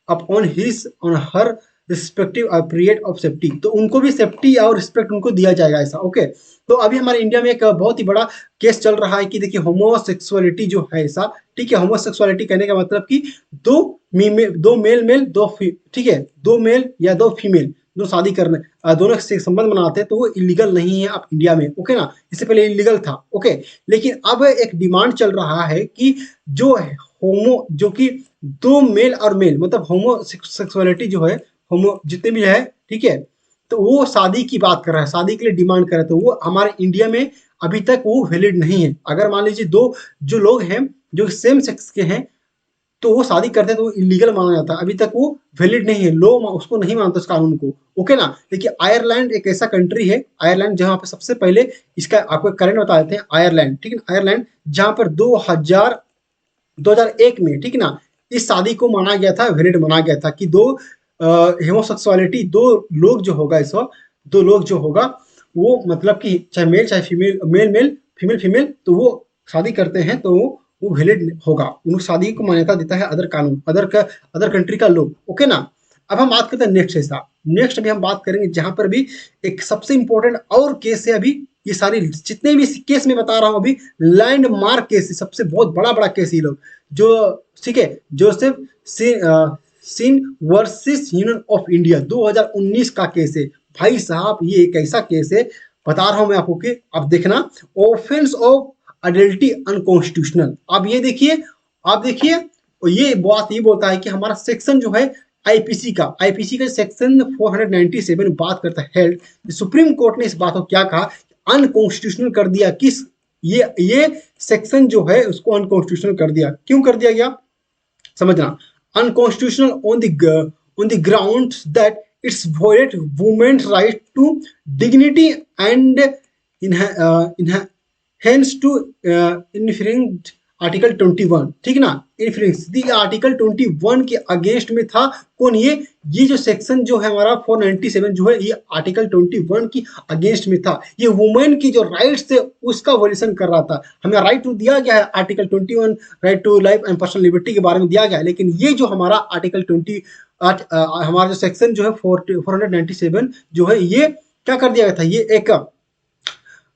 upon his on her respective period of safety. तो उनको भी सेफ्टी और रिस्पेक्ट उनको दिया जाएगा ऐसा, ओके। तो अभी हमारे इंडिया में एक बहुत ही बड़ा केस चल रहा है कि देखिए होमोसेक्सुअलिटी जो है ऐसा, ठीक है, होमोसेक्सुअलिटी कहने का मतलब कि दो मेल दो ठीक है, दो मेल या दो फीमेल, दोनों शादी करने दोनों से संबंध बनाते हैं तो वो इलीगल नहीं है अब इंडिया में, ओके ना। इससे पहले इलीगल था, ओके। लेकिन अब एक डिमांड चल रहा है कि जो होमो जो कि दो मेल और मेल मतलब होमोसेक्सुअलिटी जो है, होमो जितने भी है, ठीक है, तो वो शादी की बात कर रहा है, शादी के लिए डिमांड कर रहा है, तो वो हमारे इंडिया में अभी तक वो वैलिड नहीं है। अगर मान लीजिए दो जो लोग हैं जो सेम सेक्स के हैं तो वो शादी करते हैं तो वो इलीगल माना जाता है, अभी तक वो वैलिड नहीं है, लो उसको नहीं मानता उस कानून को, ओके ना। देखिए आयरलैंड एक ऐसा कंट्री है, आयरलैंड जहाँ पे सबसे पहले इसका आपको करंट बता देते हैं, आयरलैंड, ठीक है, आयरलैंड जहाँ पर 2001 में, ठीक है ना, इस शादी को माना गया था, वैलिड माना गया था कि दो हेमोसेक्सुअलिटी, दो लोग जो होगा इस वक्त, दो लोग जो होगा वो मतलब कि चाहे मेल चाहे female, male male female female, तो वो शादी करते हैं तो वो वैलिड होगा, उन शादी को मान्यता देता है अदर कानून, अदर कंट्री का लोग, ओके ना। अब हम बात करते हैं नेक्स्ट ऐसा, नेक्स्ट अभी हम बात करेंगे जहां पर भी एक सबसे इंपॉर्टेंट और केस है, अभी ये सारी जितने भी केस में बता रहा हूं अभी लैंडमार्क केस, सबसे बहुत बड़ा बड़ा केस ये लोग जो, ठीक है, Joseph Shine versus union of India 2019 का केस है भाई साहब। ये एक ऐसा केस है, बता रहा हूं मैं आपको कि अब देखना, ऑफेंस ऑफ अडल्टी अनकॉन्स्टिट्यूशनल। अब ये देखिए, आप देखिए, ये बात ये बोलता है कि हमारा सेक्शन जो है आईपीसी का सेक्शन 497 बात करता है हेल्थ, सुप्रीम कोर्ट ने इस बात को क्या कहा, अनकॉन्स्टिट्यूशनल कर दिया, किस ये सेक्शन जो है उसको अनकॉन्स्टिट्यूशनल कर दिया। क्यों कर दिया गया समझना, unconstitutional on the grounds that it's violate women's right to dignity and hence to infringe article 21, ठीक ना, इन्फ्लुएंस दी आर्टिकल 21 के अगेंस्ट में था। कौन ये जो सेक्शन जो है हमारा 497 जो है ये आर्टिकल 21 की अगेंस्ट में था, ये वुमेन की जो राइट्स थे उसका वॉल्यूशन कर रहा था। हमें राइट टू दिया गया है article 21, right to life and personal liberty के बारे में दिया गया है, लेकिन ये जो हमारा आर्टिकल 20 हमारा जो सेक्शन जो है 497 जो है ये क्या कर दिया गया था, ये एक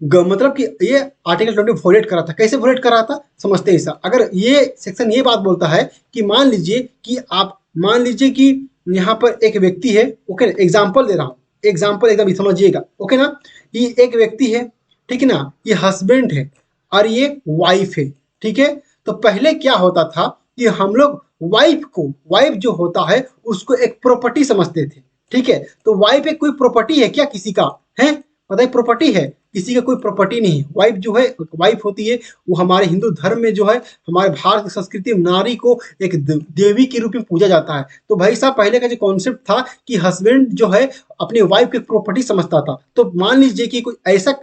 मतलब कि ये आर्टिकल 20 वोलेट कर रहा था। कैसे वोलेट कर रहा था समझते हैं। ऐसा अगर ये सेक्शन ये बात बोलता है कि मान लीजिए कि आप मान लीजिए कि यहाँ पर एक व्यक्ति है, ओके, एग्जाम्पल दे रहा हूँ, एग्जाम्पल एकदम समझिएगा, ओके ना। ये एक व्यक्ति है, ठीक है ना, ये हस्बैंड है और ये वाइफ है, ठीक है। तो पहले क्या होता था कि हम लोग वाइफ जो होता है उसको एक प्रॉपर्टी समझते थे, ठीक है। तो वाइफ एक कोई प्रॉपर्टी है क्या किसी का, है बताइए, प्रॉपर्टी है किसी का, कोई प्रॉपर्टी नहीं है। वाइफ जो है, वाइफ होती है वो हमारे हिंदू धर्म में जो है, हमारे भारत की संस्कृति में नारी को एक देवी के रूप में पूजा जाता है। तो भाई साहब पहले का जो कॉन्सेप्ट था कि हस्बैंड जो है अपने वाइफ को एक प्रॉपर्टी समझता था। तो मान लीजिए कि कोई ऐसा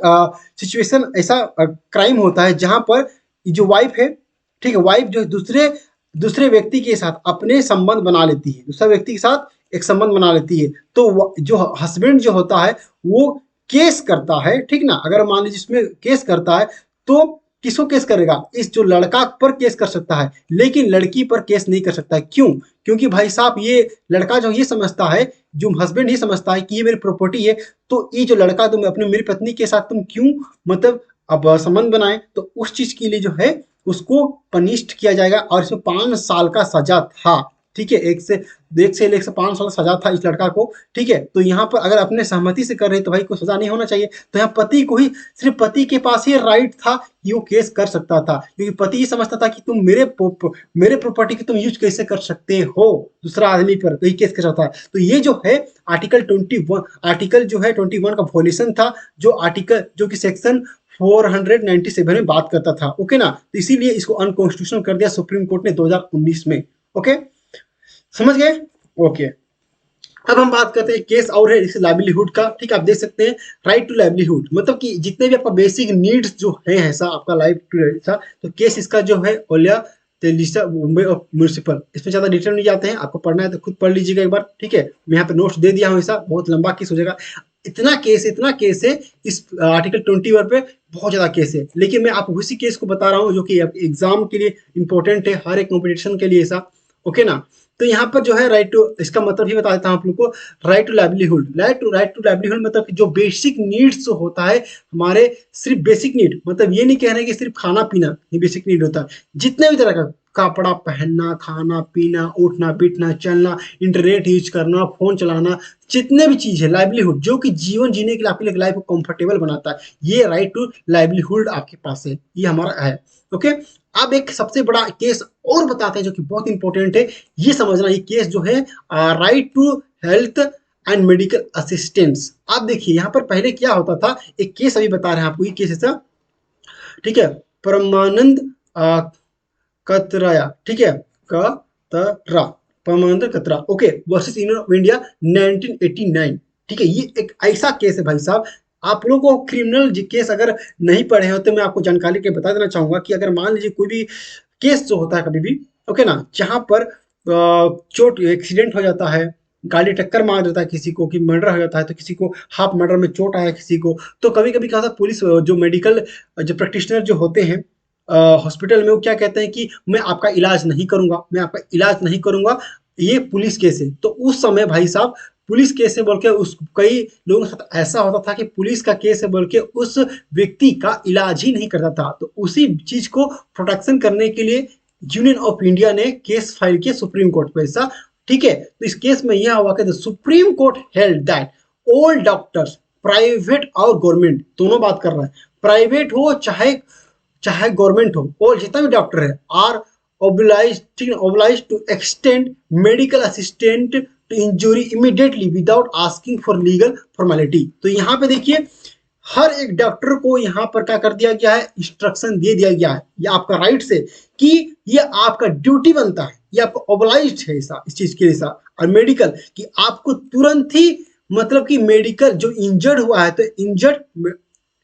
सिचुएशन, ऐसा क्राइम होता है जहां पर जो वाइफ है, ठीक है, वाइफ जो दूसरे व्यक्ति के साथ अपने संबंध बना लेती है, दूसरे व्यक्ति के साथ एक संबंध बना लेती है, तो जो हस्बैंड जो होता है वो केस करता है, ठीक ना। अगर मान लीजिए इसमें केस करता है तो किसको केस करेगा, इस जो लड़का पर केस कर सकता है, लेकिन लड़की पर केस नहीं कर सकता है। क्यों? क्योंकि भाई साहब ये लड़का जो ये समझता है, जो हस्बैंड ही समझता है कि ये मेरी प्रॉपर्टी है, तो ये जो लड़का तुम अपनी मेरी पत्नी के साथ तुम क्यों मतलब अब संबंध बनाए, तो उस चीज के लिए जो है उसको पनिश्ड किया जाएगा और इसमें 5 साल का सजा था, ठीक है, एक से 5 साल सजा था इस लड़का को, ठीक है। तो यहाँ पर अगर अपने सहमति से कर रहे तो भाई कोई सजा नहीं होना चाहिए। तो यहाँ पति को ही, सिर्फ पति के पास ही राइट था कि वो केस कर सकता था, क्योंकि पति ही समझता था कि तुम मेरे प्रॉपर्टी की तुम यूज कैसे कर सकते हो दूसरा आदमी पर, तो ही केस कर सकता है। तो ये जो है आर्टिकल 21, आर्टिकल जो है 21 का वॉल्यूशन था, जो आर्टिकल जो कि सेक्शन 497 में बात करता था, ओके ना। तो इसीलिए इसको अनकॉन्स्टिट्यूशनल कर दिया सुप्रीम कोर्ट ने 2019 में, ओके, समझ गए, ओके। अब हम बात करते हैं केस और है जैसे लाइवलीहुड का, ठीक है। आप देख सकते हैं राइट टू लाइवलीहुड, मतलब कि जितने भी आपका बेसिक नीड्स जो है ऐसा आपका लाइफ टू ऐसा, तो केस इसका जो है ओलिया तेलिसा मुंबई ऑफ म्यूनिसिपल, इसमें ज्यादा डिटेल नहीं जाते हैं, आपको पढ़ना है तो खुद पढ़ लीजिएगा एक बार, ठीक है। मैं यहाँ पे नोट्स दे दिया हूँ, ऐसा बहुत लंबा केस हो जाएगा, इतना केस है इस आर्टिकल 21 पे, बहुत ज्यादा केस है। लेकिन मैं आपको उसी केस को बता रहा हूँ जो कि एग्जाम के लिए इंपॉर्टेंट है, हर एक कॉम्पिटिशन के लिए ऐसा, ओके ना। तो यहाँ पर जो है राइट टू, इसका मतलब ही बता देता हूँ आप लोग को, right to livelihood, right to livelihood मतलब जो बेसिक नीड्स जो होता है हमारे, सिर्फ बेसिक नीड, मतलब ये नहीं कह रहे कि सिर्फ खाना पीना ये बेसिक नीड होता है, जितने भी तरह का कपड़ा पहनना, खाना पीना, उठना बैठना, चलना, इंटरनेट यूज करना, फोन चलाना, जितने भी चीज है लाइवलीहुड जो कि जीवन जीने के लिए आपके लिए लाइफ को कंफर्टेबल बनाता है, ये राइट टू लाइवलीहुड आपके पास है, ये हमारा है। ओके, अब एक सबसे बड़ा केस और बताते हैं जो कि बहुत इंपॉर्टेंट है, ये समझना, ये केस जो है right to health and medical assistance. आप देखिए यहाँ पर पहले क्या होता था, एक केस अभी बता रहे हैं आपको, ये केस ऐसा, ठीक है, परमानंद कतराया, ठीक है, कतरा, परमानंद कतरा, okay, versus union of India 1989, ठीक है। ये एक ऐसा केस है भाई साहब, आप लोगों को क्रिमिनल केस अगर नहीं पढ़े हो तो मैं आपको जानकारी के बता देना चाहूंगा कि अगर मान लीजिए कोई भी केस जो होता है कभी भी, ओके ना, जहां पर चोट एक्सीडेंट हो जाता है, गाड़ी टक्कर मार देता है किसी को, कि मर्डर हो जाता है, तो किसी को हाफ मर्डर में चोट आया किसी को, तो कभी कभी क्या होता है, पुलिस जो मेडिकल जो प्रैक्टिशनर जो होते हैं हॉस्पिटल में, वो क्या कहते हैं कि मैं आपका इलाज नहीं करूंगा, मैं आपका इलाज नहीं करूंगा, ये पुलिस केस है। तो उस समय भाई साहब पुलिस केस है बोल के उस कई लोगों के साथ ऐसा होता था कि पुलिस का केस है बोल के उस व्यक्ति का इलाज ही नहीं करता था। तो उसी चीज को प्रोटेक्शन करने के लिए यूनियन ऑफ इंडिया ने केस फाइल किया सुप्रीम कोर्ट पे ऐसा, ठीक है। तो इस केस में यह हुआ कि the supreme court held that all doctors, private और गवर्नमेंट दोनों बात कर रहा है, प्राइवेट हो चाहे चाहे गवर्नमेंट हो, और जितना भी डॉक्टर है are obliged to extend medical assistant to injury immediately without asking for legal formality। तो यहाँ पे देखिए हर एक डॉक्टर को यहाँ पर क्या कर दिया गया है, इंस्ट्रक्शन दे दिया गया है, ये आपका राइट है कि ये आपका ड्यूटी बनता है, ये आपको ऑब्लाइज्ड है ऐसा, इस चीज के लिए। और मेडिकल कि आपको तुरंत ही मतलब कि मेडिकल जो इंजर्ड हुआ है तो इंजर्ड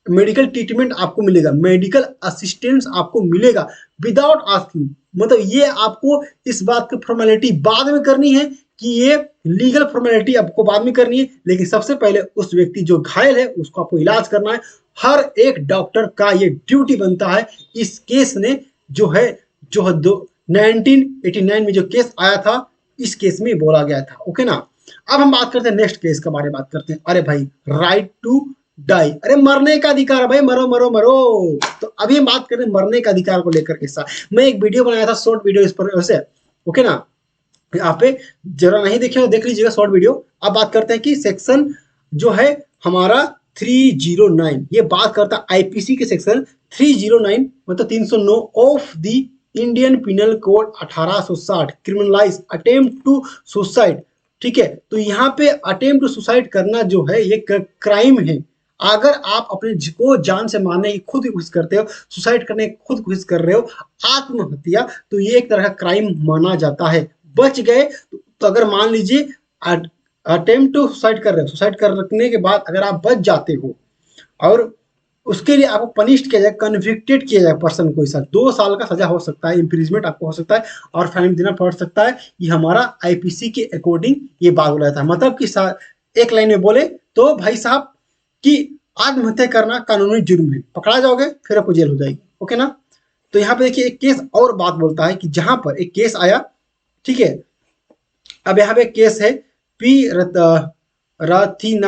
मेडिकल ट्रीटमेंट आपको मिलेगा, मेडिकल असिस्टेंस आपको मिलेगा विदाउट आस्किंग। मतलब ये आपको इस बात की फॉर्मेलिटी बाद में करनी है कि ये लीगल फॉर्मेलिटी आपको बाद में करनी है, लेकिन सबसे पहले उस व्यक्ति जो घायल है उसको आपको इलाज करना है। हर एक डॉक्टर का ये ड्यूटी बनता है। इस केस ने जो है 1989 में जो केस आया था, इस केस में बोला गया था। ओके ना, अब हम बात करते हैं नेक्स्ट केस के बारे में बात करते हैं। अरे भाई राइट टू डाई, अरे मरने का अधिकार है भाई, मरो मरो मरो। तो अभी हम बात कर रहे हैं मरने का अधिकार को लेकर के साथ। मैं एक वीडियो बनाया था, शॉर्ट वीडियो इस पर वैसे, ओके ना, यहाँ पे जरा नहीं देखे तो देख लीजिएगा शॉर्ट वीडियो। अब बात करते हैं कि सेक्शन जो है हमारा 309, ये बात करता है आईपीसी के सेक्शन 309 मतलब 309 of the Indian penal code 1860 criminalise attempt to suicide, ठीक है। तो यहाँ पे अटेम्प्ट टू सुसाइड करना जो है ये क्राइम है। अगर आप अपने को जान से मारने की खुद कोशिश करते हो, सुसाइड करने की खुद कोशिश कर रहे हो, आत्महत्या, तो ये एक तरह का क्राइम माना जाता है। बच गए तो अगर मान लीजिए अटेम्प्ट टू सुसाइड कर रहे हो, सुसाइड करने के बाद अगर आप बच जाते हो और उसके लिए आपको पनिश्ड किया जाए, कन्विक्टेड किया जाए पर्सन को, ऐसा 2 साल का सजा हो सकता है, इम्प्रिजमेंट आपको हो सकता है और फाइन देना पड़ सकता है। ये हमारा आईपीसी के अकॉर्डिंग ये बात बोला जाता है। मतलब कि एक लाइन में बोले तो भाई साहब कि आत्महत्या करना कानूनी जुर्म है, पकड़ा जाओगे फिर आपको जेल हो जाएगी। ओके ना, तो यहाँ पे देखिए एक केस और बात बोलता है कि जहां पर एक केस आया, ठीक है। अब यहाँ पे एक केस है पी रथी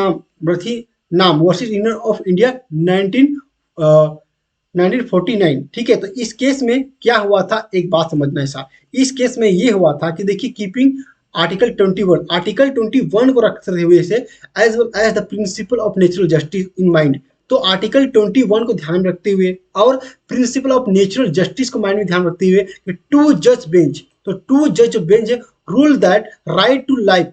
नाम वर्सेस यूनियन ऑफ इंडिया 1949, ठीक है। तो इस केस में क्या हुआ था, एक बात समझना ऐसा, इस केस में ये हुआ था कि देखिए कीपिंग आर्टिकल 21 को रखते हुए से as well as the principle of natural justice in mind. तो आर्टिकल 21 को ध्यान रखते हुए और प्रिंसिपल ऑफ नेचुरल जस्टिस को माइंड में ध्यान रखते हुए कि टू जज बेंच, तो टू जज bench rule that right to life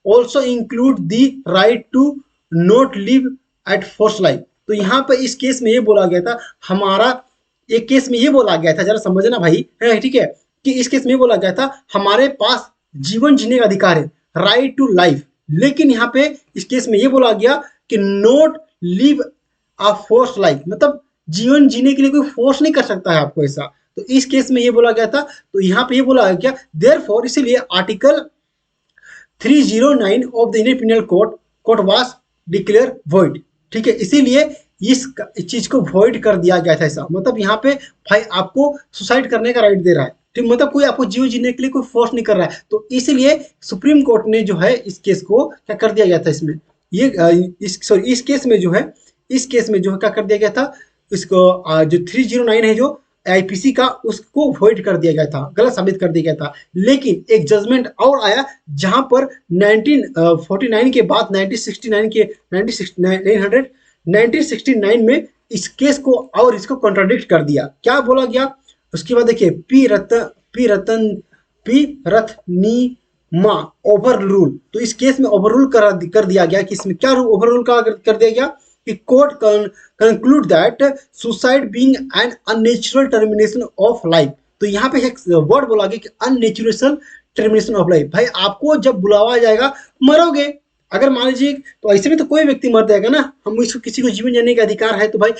also include the right to not live at force life. तो यहाँ पर इस केस में ये बोला गया था, हमारा एक केस में ये बोला गया था, जरा समझना भाई, ठीक है, कि इस केस में बोला गया था हमारे पास जीवन जीने का अधिकार है, राइट टू लाइफ, लेकिन यहाँ पे इस केस में ये बोला गया कि not live a force life, मतलब जीवन जीने के लिए कोई फोर्स नहीं कर सकता है आपको ऐसा। तो इस केस में ये बोला गया था, तो यहाँ पे ये बोला गया देयरफॉर, इसीलिए article 309 of the Indian penal code was declare void, ठीक है। इसीलिए इस चीज को वॉइड कर दिया गया था ऐसा। मतलब यहाँ पे भाई आपको सुसाइड करने का राइट दे रहा है, ठीक, मतलब कोई आपको जीवन जीने के लिए कोई फोर्स नहीं कर रहा है। तो इसलिए सुप्रीम कोर्ट ने जो है इस केस को क्या कर दिया गया था, इसमें ये इस केस में जो है क्या कर दिया गया था, इसको जो 309 है जो आईपीसी का उसको वॉइड कर दिया गया था, गलत साबित कर दिया गया था। लेकिन एक जजमेंट और आया जहां पर 1949 के बाद 1969 के 1969 में इस केस को और इसको कॉन्ट्राडिक्ट कर दिया। क्या बोला गया उसके बाद देखिए, पी रत्नीमा ओवर रूल। तो इस केस में ओवर रूल कर दिया गया कि इसमें क्या ओवर रूल कर दिया गया कि court conclude that suicide being an unnatural termination of life. तो यहाँ पे एक वर्ड बोला गया कि अननेचुरल टर्मिनेशन ऑफ लाइफ। भाई आपको जब बुलावा जाएगा मरोगे, अगर मान लीजिए, तो ऐसे में तो कोई व्यक्ति मर जाएगा ना, हम इसको किसी को जीवन जीने का अधिकार है तो भाई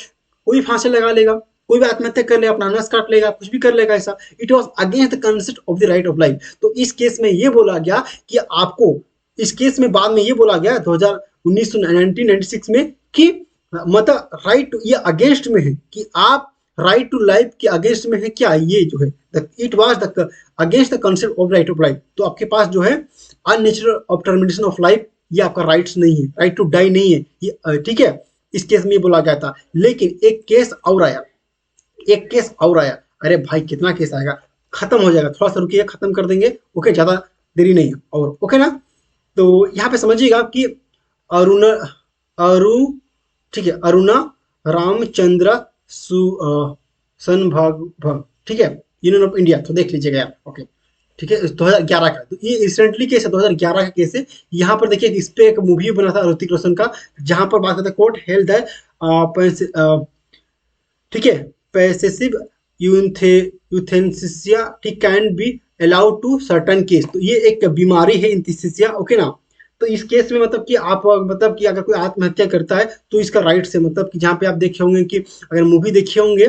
कोई फांसी लगा लेगा, कोई भी आत्महत्या कर लेगा, अपना नस काट लेगा, कुछ भी कर लेगा ऐसा। It was against the concept of the right of life. तो इस केस में ये बोला गया कि आपको, इस केस में बाद में ये बोला गया 1996 में कि मतलब राइट ये अगेंस्ट में है कि आप राइट टू लाइफ के अगेंस्ट में है। क्या ये जो है it was the against the concept of right of life. तो आपके पास जो है unnatural of termination of life, ये आपका राइट्स नहीं है, राइट टू डाई नहीं है ये, ठीक है। इस केस में ये बोला गया था। लेकिन एक केस और आया, एक केस और आया। अरे भाई कितना केस आएगा, खत्म हो जाएगा, थोड़ा सा रुकिए, खत्म कर देंगे, ओके, ज्यादा देरी नहीं है और ओके ना। तो यहाँ पे समझिएगा कि अरुण अरु ठीक है, अरुणा रामचंद्र सनभाग, ठीक है, यूनियन ऑफ इंडिया। तो देख लीजिएगा यार, ओके, ठीक है, 2011 का। तो ये रिसेंटली केस है, 2011 का केस है। यहाँ पर देखिए इस पे एक मूवी बना था ऋतिक रोशन का, जहां पर बात करता है कोर्ट हेल्ड है, ठीक है, पैसेसिव यूथेनेसिया ठीक can be allowed to certain case. तो ये एक बीमारी है इंथिसिया, ओके ना। तो इस केस में मतलब कि आप मतलब कि अगर कोई आत्महत्या करता है तो इसका राइट से मतलब कि जहाँ पे आप देखे होंगे कि अगर मूवी देखे होंगे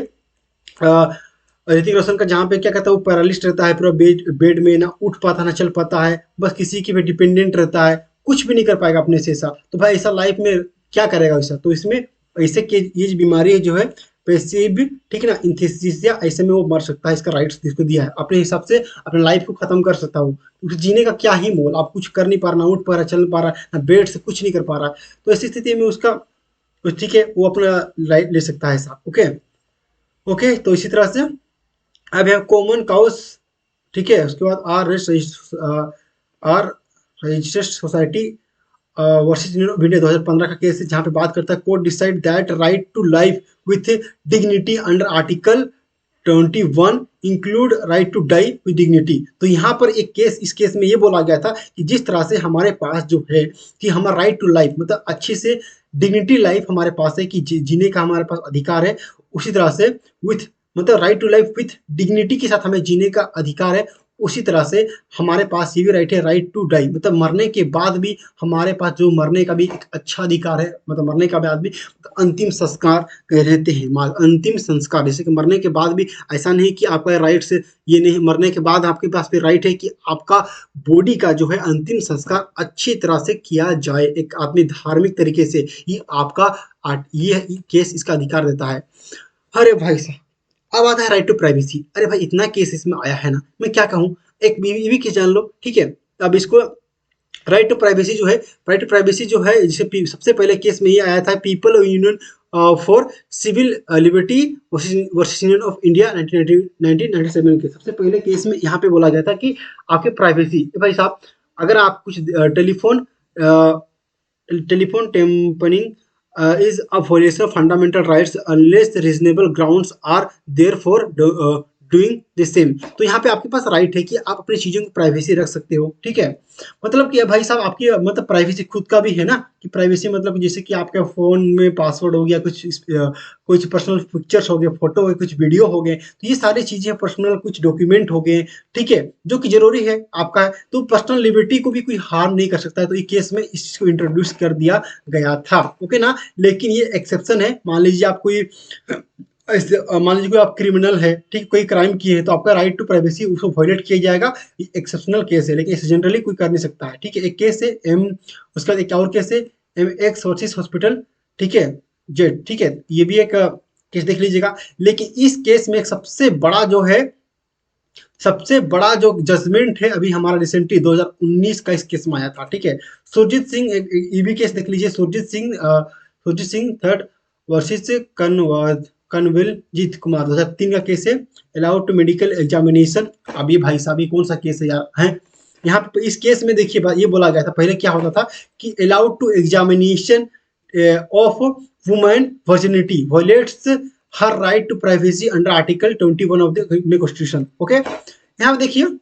ऋतिक रोशन का, जहाँ पे क्या कहता है वो पैरालिस्ट रहता है पूरा बेड में, ना उठ पाता ना चल पाता है, बस किसी के पे डिपेंडेंट रहता है, कुछ भी नहीं कर पाएगा अपने से ऐसा। तो भाई ऐसा लाइफ में क्या करेगा ऐसा। तो इसमें ऐसे के ये जो बीमारी है जो है पैसिव, ठीक है ना, इंथेसिया, ऐसे में वो मर सकता है। इसका राइट्स इसको दिया है, अपने हिसाब से अपने लाइफ को खत्म कर सकता हो। जीने का क्या ही मोल, आप कुछ कर नहीं पा रहा, ना उठ पा रहा, चल नहीं पा रहा, ना बेड से कुछ नहीं कर पा रहा। तो ऐसी स्थिति में उसका, ठीक है, वो अपना लाइफ ले सकता है ऐसा, ओके ओके। तो इसी तरह से अब है कॉमन काउस, ठीक है। उसके बाद आर registered society versus union of India 2015 का केस है, जहां पे बात करता है court decide that right to life with dignity under article 21 include right to die with dignity. तो यहाँ पर एक केस, इस केस में ये बोला गया था कि जिस तरह से हमारे पास जो है कि हमारा राइट टू लाइफ मतलब अच्छी से डिग्निटी लाइफ हमारे पास है कि जीने का हमारे पास अधिकार है, उसी तरह से विथ मतलब right to life with dignity के साथ हमें जीने का अधिकार है। उसी तरह से हमारे पास ये भी राइट है राइट टू डाई, मतलब मरने के बाद भी हमारे पास जो मरने का भी एक अच्छा अधिकार है, मतलब मरने का बाद भी अंतिम संस्कार रहते हैं, अंतिम संस्कार, जैसे कि मरने के बाद भी ऐसा नहीं कि आपका राइट से ये नहीं, मरने के बाद आपके पास भी राइट है कि आपका बॉडी का जो है अंतिम संस्कार अच्छी तरह से किया जाए, एक आदमी धार्मिक तरीके से, ये आपका ये केस इसका अधिकार देता है। अरे भाई साहब, अब आता है राइट टू प्राइवेसी। अरे भाई इतना केस इसमें आया है ना, मैं क्या कहूँ, एक ये भी केस जान लो, ठीक है। अब इसको राइट टू प्राइवेसी जो है, राइट टू प्राइवेसी जो है, जैसे सबसे पहले केस में ये आया था people union for civil liberty versus union of India 1997 के सबसे पहले केस में यहाँ पे बोला गया था कि आपके प्राइवेसी, भाई साहब अगर आप कुछ telephone tampering is a violation of fundamental rights unless reasonable grounds are there for doing the same। तो यहाँ पे आपके पास राइट है कि आप अपनी चीजों को प्राइवेसी रख सकते हो, ठीक है। मतलब कि भाई साहब आपकी मतलब प्राइवेसी खुद का भी है ना, कि प्राइवेसी मतलब जैसे कि आपके फोन में पासवर्ड हो गया, कुछ पर्सनल पिक्चर्स हो गए, फोटो हो गए, कुछ वीडियो हो गए, तो ये सारी चीजें पर्सनल, कुछ डॉक्यूमेंट हो गए, ठीक है, जो कि जरूरी है आपका। तो पर्सनल लिबर्टी को भी कोई हार्म नहीं कर सकता है। तो ये केस में इस चीज को इंट्रोड्यूस कर दिया गया था, ओके ना। लेकिन ये एक्सेप्शन है, मान लीजिए आप कोई ऐसे मान लीजिए कोई आप क्रिमिनल है, ठीक, कोई क्राइम किए हैं, तो आपका राइट टू प्राइवेसी उसको वायलेट किया जाएगा। ये एक्सेप्शनल केस है, लेकिन इसे जनरली कोई कर नहीं सकता है, ठीक है। एक केस है उसके बाद एक और केस है MX वर्सेस हॉस्पिटल, ठीक है, जेड, ठीक है, ये भी एक केस देख लीजिएगा। लेकिन इस केस में सबसे बड़ा जो है, सबसे बड़ा जो जजमेंट है अभी हमारा रिसेंटली 2019 का इस केस में आया था, ठीक है। सुरजीत सिंह, ये भी केस देख लीजिए, सुरजीत सिंह थर्ड वर्सेस कनवलजीत कुमार 2003 का केस है। अलाउड टू मेडिकल एग्जामिनेशन, अब ये भाई साहब ये कौन सा केस है यार है। यहाँ पे इस केस में देखिए ये बोला गया था, पहले क्या होता था कि allowed to examination of women virginity violates her right to privacy under article 21 of the Indian constitution. Okay, यहाँ पे देखिए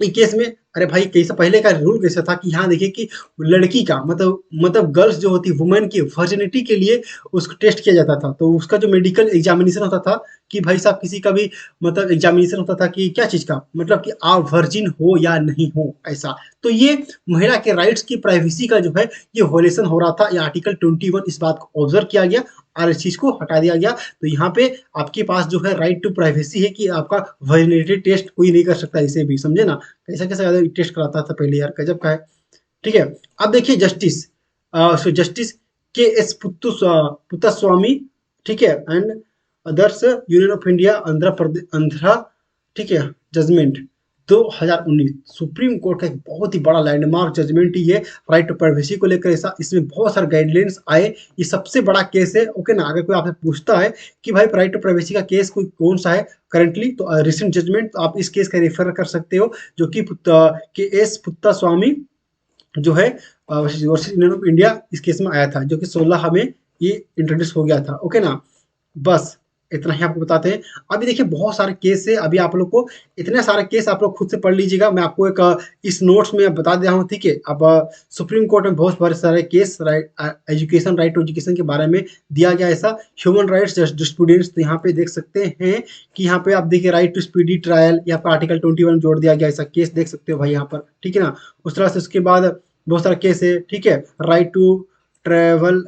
केस में, अरे भाई कैसे पहले का रूल कैसा था कि यहाँ देखिए कि लड़की का मतलब गर्ल्स जो होती वुमेन की वर्जिनिटी के लिए उसको टेस्ट किया जाता था। तो उसका जो मेडिकल एग्जामिनेशन होता था कि भाई साहब किसी का भी मतलब एग्जामिनेशन होता था कि क्या चीज का मतलब कि आप वर्जिन हो या नहीं हो ऐसा। तो ये महिला के राइट्स की प्राइवेसी का जो है ये वॉयलेशन हो रहा था। ये आर्टिकल 21 इस बात को ऑब्जर्व किया गया और इस चीज को हटा दिया गया। तो यहाँ पे आपके पास जो है राइट टू प्राइवेसी है कि आपका वर्जिनिटी टेस्ट कोई नहीं कर सकता, इसे भी समझे ना। कैसा कैसा टेस्ट कराता था पहले यार, गजब का है। ठीक है, अब देखिए जस्टिस के एस पुत्तस्वामी, ठीक है, and others, union of India, Andhra, ठीक है, जजमेंट 2019 सुप्रीम कोर्ट का एक बहुत ही बड़ा लैंडमार्क जजमेंट ही है राइट टू प्राइवेसी को लेकर। ऐसा इसमें बहुत सारे गाइडलाइंस आए, ये सबसे बड़ा केस है। ओके ना, अगर कोई आपसे पूछता है कि भाई राइट टू प्राइवेसी का केस कोई कौन सा है करंटली, तो रिसेंट जजमेंट, तो आप इस केस का रेफर कर सकते हो, जो कि के एस पुत्तस्वामी जो है यूनियन ऑफ इंडिया इस केस में आया था, जो कि 16 में ये इंट्रोड्यूस हो गया था। ओके ना, बस इतना ही आपको बताते हैं। अभी देखिए बहुत सारे केस है, अभी आप लोग को इतने सारे केस आप लोग खुद से पढ़ लीजिएगा। मैं आपको एक इस नोट्स में बता दे रहा हूँ, ठीक है। अब सुप्रीम कोर्ट में बहुत सारे case education, right to education के बारे में दिया गया, ऐसा ह्यूमन राइट्स जस्टिसप्रूडेंस। तो यहाँ पे देख सकते हैं कि यहाँ पे आप देखिए राइट टू स्पीडी ट्रायल, यहाँ पर आर्टिकल 21 जोड़ दिया गया, ऐसा केस देख सकते हो भाई यहाँ पर, ठीक है ना। उस तरह से उसके बाद बहुत सारा केस है, ठीक है। राइट टू ट्रेवल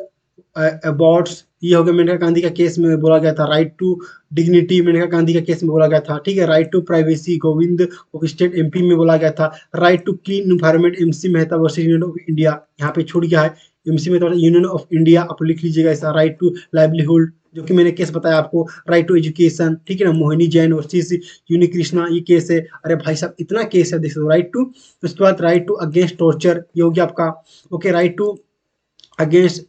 अबाउट्स, ये हो गया मेनका गांधी का केस में बोला गया था। Right to dignity Maneka Gandhi का केस में बोला गया था, ठीक है। Right to privacy Govind state MP में बोला गया था। Right to clean environment MC Mehta versus union of India, यहाँ पे छूट गया है MC Mehta union of India, आप लिख लीजिएगा ऐसा। राइट टू लाइवलीहुड, जो कि मैंने केस बताया आपको। राइट टू एजुकेशन, ठीक है ना। मोहिनी जैन वर्सेस यूनि कृष्णा, ये केस है। अरे भाई साहब इतना केस है, देख सकते हो। राइट टू, उसके बाद राइट टू अगेंस्ट टॉर्चर, ये हो गया आपका। ओके, राइट टू अगेंस्ट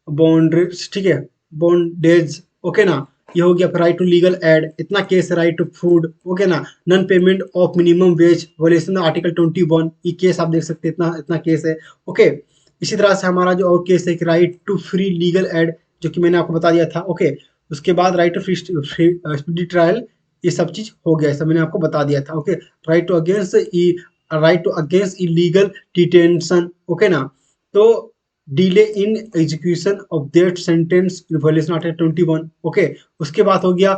बॉन्ड्रेज, ठीक है, बॉन्डेज, ओके ना, ये हो गया। फिर राइट टू लीगल एड, इतना केस है। राइट टू फूड, ओके ना। Non payment of minimum wage violation article 21, ये केस आप देख सकते हैं, इतना इतना केस है। ओके, इसी तरह से हमारा जो और केस है कि right to free legal aid, जो कि मैंने आपको बता दिया था। ओके, उसके बाद right to free speedy trial, ये सब चीज हो गया, ऐसा मैंने आपको बता दिया था। Okay, right to against illegal detention, okay ना। तो delay in execution of death sentence in violation article 21, okay. उसके बाद हो गया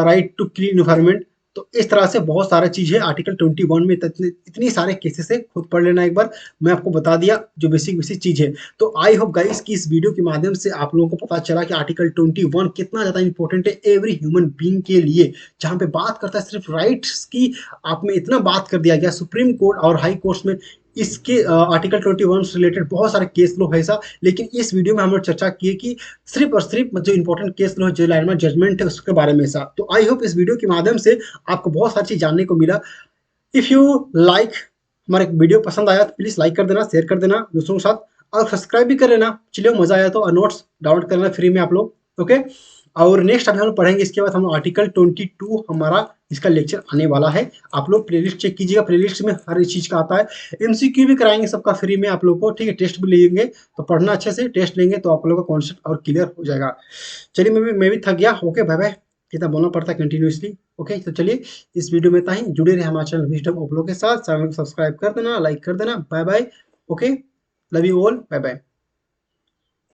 राइट टू क्लीन इन्वायरमेंट। तो इस तरह से बहुत सारा चीज है आर्टिकल 21 में, इतनी सारे केसेस है, खुद पढ़ लेना एक बार। मैं आपको बता दिया जो बेसिक बेसिक चीज है। तो आई होप गाइस कि इस वीडियो के माध्यम से आप लोगों को पता चला कि आर्टिकल 21 कितना ज्यादा इंपॉर्टेंट है एवरी ह्यूमन बीइंग के लिए, जहां पे बात करता है सिर्फ राइट्स की। आप में इतना बात कर दिया गया, सुप्रीम कोर्ट और हाई कोर्ट्स में इसके आर्टिकल 21 से रिलेटेड बहुत सारे केस लो है ऐसा। लेकिन इस वीडियो में हम लोग चर्चा किए कि सिर्फ और सिर्फ जो इंपॉर्टेंट केस लो है, जो लैंडमार्क जजमेंट है, उसके बारे में ऐसा। तो आई होप इस वीडियो के माध्यम से आपको बहुत सारी चीज जानने को मिला। इफ यू लाइक, हमारे वीडियो पसंद आया तो प्लीज लाइक कर देना, शेयर कर देना दूसरों के साथ, और सब्सक्राइब भी कर लेना। चलिए, मजा आया तो नोट्स डाउनलोड कर लेना फ्री में आप लोग, ओके। और नेक्स्ट अभी हम लोग पढ़ेंगे, इसके बाद हम लोग आर्टिकल 22 हमारा इसका लेक्चर आने वाला है। आप लोग प्लेलिस्ट चेक कीजिएगा, प्लेलिस्ट में हर चीज का आता है। एमसीक्यू भी कराएंगे सबका फ्री में आप लोग को, ठीक है। टेस्ट भी लेंगे तो पढ़ना अच्छे से, टेस्ट लेंगे तो आप लोग का कॉन्सेप्ट और क्लियर हो जाएगा। चलिए, मैं भी थक गया। Okay, bye bye. कितना बोलना पड़ता है कंटिन्यूसली। ओके, तो चलिए इस वीडियो में ताही जुड़े रहे हमारे चैनल विजडम ऑफ लो के साथ। चैनल को सब्सक्राइब कर देना, लाइक कर देना। Bye bye. Okay, love you all, bye bye.